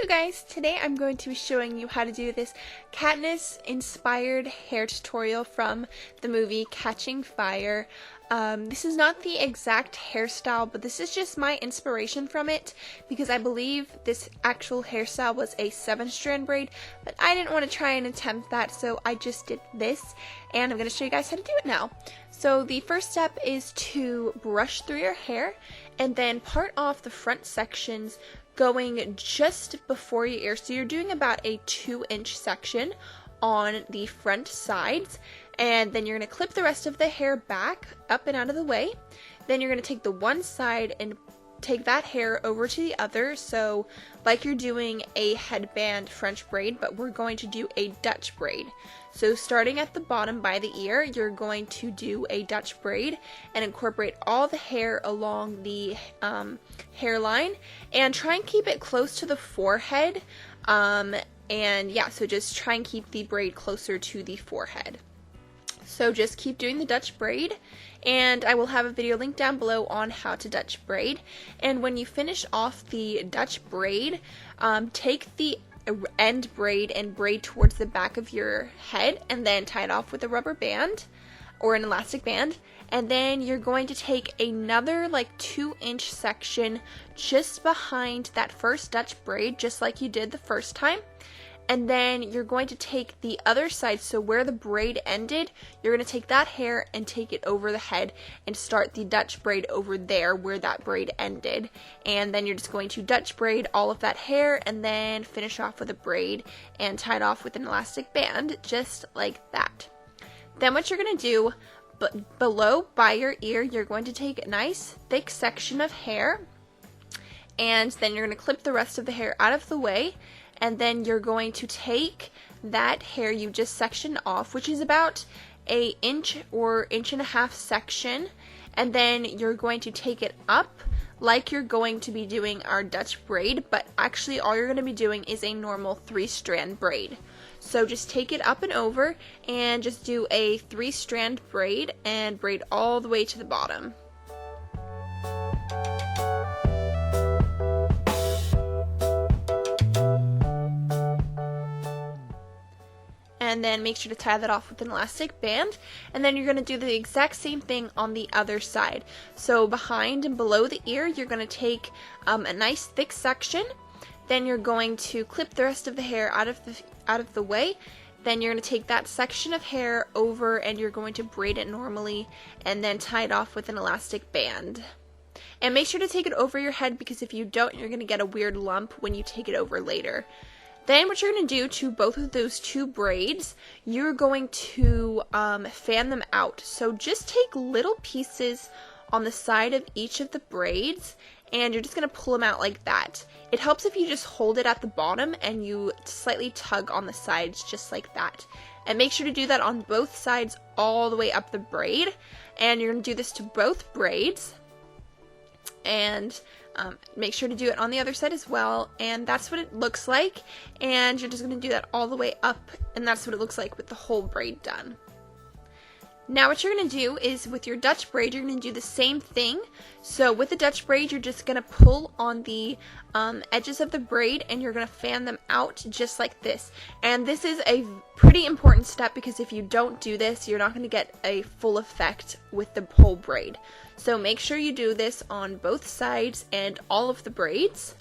So guys, today I'm going to be showing you how to do this Katniss inspired hair tutorial from the movie Catching Fire. This is not the exact hairstyle, but this is just my inspiration from it because I believe this actual hairstyle was a 7-strand braid, but I didn't want to try and attempt that, so I just did this, and I'm going to show you guys how to do it now. So the first step is to brush through your hair and then part off the front sections going just before your ear. So you're doing about a 2-inch section on the front sides, and then you're going to clip the rest of the hair back up and out of the way. Then you're going to take the one side and take that hair over to the other, so like you're doing a headband French braid, but we're going to do a Dutch braid. So starting at the bottom by the ear, you're going to do a Dutch braid and incorporate all the hair along the hairline and try and keep it close to the forehead. And yeah, so just try and keep the braid closer to the forehead. So just keep doing the Dutch braid, and I will have a video link down below on how to Dutch braid. And when you finish off the Dutch braid, take the end braid and braid towards the back of your head and then tie it off with a rubber band or an elastic band. And then you're going to take another like 2-inch section just behind that first Dutch braid, just like you did the first time. And then you're going to take the other side, so where the braid ended, you're going to take that hair and take it over the head and start the Dutch braid over there where that braid ended. And then you're just going to Dutch braid all of that hair and then finish off with a braid and tie it off with an elastic band, just like that. Then what you're going to do, below by your ear, you're going to take a nice thick section of hair, and then you're going to clip the rest of the hair out of the way. And then you're going to take that hair you just sectioned off, which is about an inch or 1.5 inch section, and then you're going to take it up like you're going to be doing our Dutch braid, but actually all you're going to be doing is a normal 3-strand braid. So just take it up and over and just do a 3-strand braid and braid all the way to the bottom. And then make sure to tie that off with an elastic band, and then you're going to do the exact same thing on the other side. So behind and below the ear, you're going to take a nice thick section, then you're going to clip the rest of the hair out of the way, then you're going to take that section of hair over and you're going to braid it normally and then tie it off with an elastic band. And make sure to take it over your head, because if you don't, you're going to get a weird lump when you take it over later. Then what you're going to do to both of those two braids, you're going to fan them out. So just take little pieces on the side of each of the braids, and you're just going to pull them out like that. It helps if you just hold it at the bottom and you slightly tug on the sides just like that. And make sure to do that on both sides all the way up the braid. And you're going to do this to both braids. And make sure to do it on the other side as well, and that's what it looks like. And you're just going to do that all the way up, and that's what it looks like with the whole braid done. Now what you're going to do is with your Dutch braid, you're going to do the same thing. So with the Dutch braid, you're just going to pull on the edges of the braid and you're going to fan them out just like this. And this is a pretty important step, because if you don't do this, you're not going to get a full effect with the whole braid. So make sure you do this on both sides and all of the braids.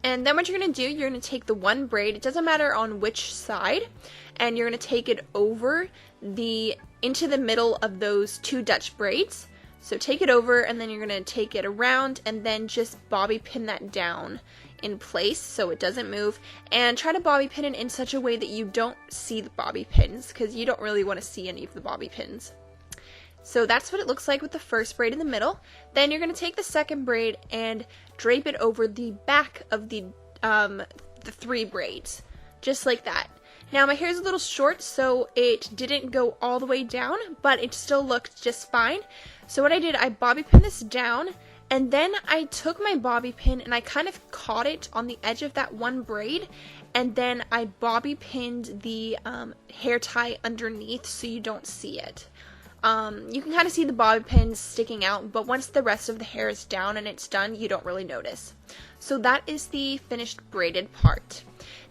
And then what you're going to do, you're going to take the one braid, it doesn't matter on which side, and you're going to take it over into the middle of those two Dutch braids. So take it over, and then you're going to take it around and then just bobby pin that down in place so it doesn't move, and try to bobby pin it in such a way that you don't see the bobby pins, because you don't really want to see any of the bobby pins. So that's what it looks like with the first braid in the middle. Then you're going to take the second braid and drape it over the back of the 3 braids, just like that. Now my hair is a little short, so it didn't go all the way down, but it still looked just fine. So what I did, I bobby pinned this down, and then I took my bobby pin and I kind of caught it on the edge of that one braid, and then I bobby pinned the hair tie underneath so you don't see it. You can kind of see the bobby pins sticking out, but once the rest of the hair is down and it's done, you don't really notice. So that is the finished braided part.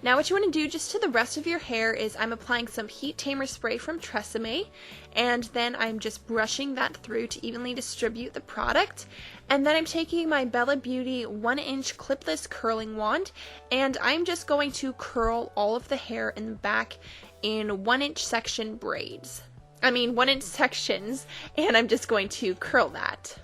Now what you want to do just to the rest of your hair is I'm applying some heat tamer spray from Tresemme, and then I'm just brushing that through to evenly distribute the product. And then I'm taking my Bella Beauty 1-inch clipless curling wand, and I'm just going to curl all of the hair in the back in 1-inch section braids. 1-inch sections, and I'm just going to curl that.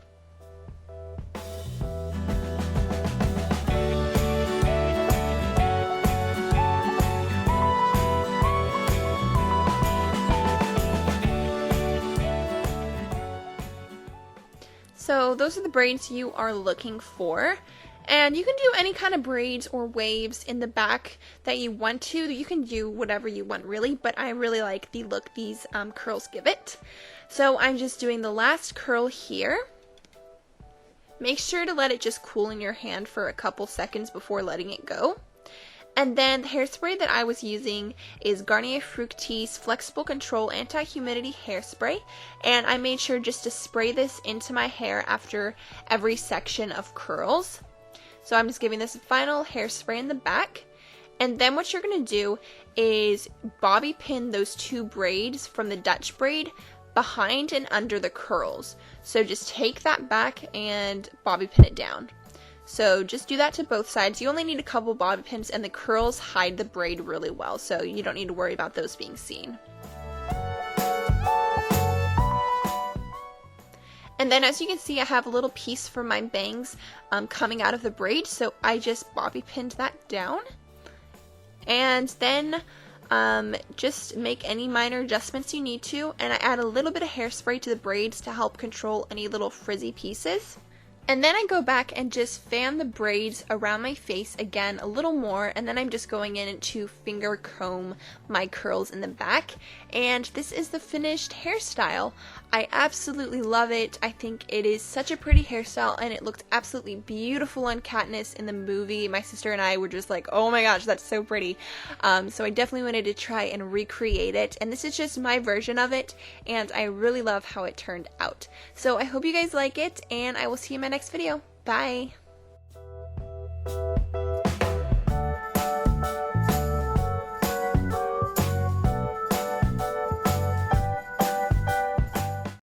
So those are the braids you are looking for. And you can do any kind of braids or waves in the back that you want to. You can do whatever you want really, but I really like the look these curls give it. So I'm just doing the last curl here. Make sure to let it just cool in your hand for a couple seconds before letting it go. And then the hairspray that I was using is Garnier Fructis Flexible Control Anti-Humidity Hairspray, and I made sure just to spray this into my hair after every section of curls. So I'm just giving this a final hairspray in the back, and then what you're going to do is bobby pin those 2 braids from the Dutch braid behind and under the curls. So just take that back and bobby pin it down. So just do that to both sides. You only need a couple bobby pins, and the curls hide the braid really well, so you don't need to worry about those being seen. And then as you can see, I have a little piece for my bangs coming out of the braid, so I just bobby pinned that down. And then just make any minor adjustments you need to, and I add a little bit of hairspray to the braids to help control any little frizzy pieces. And then I go back and just fan the braids around my face again a little more, and then I'm just going in to finger comb my curls in the back. And this is the finished hairstyle. I absolutely love it. I think it is such a pretty hairstyle, and it looked absolutely beautiful on Katniss in the movie. My sister and I were just like, oh my gosh, that's so pretty. So I definitely wanted to try and recreate it, and this is just my version of it, and I really love how it turned out. So I hope you guys like it, and I will see you in my next video. Bye!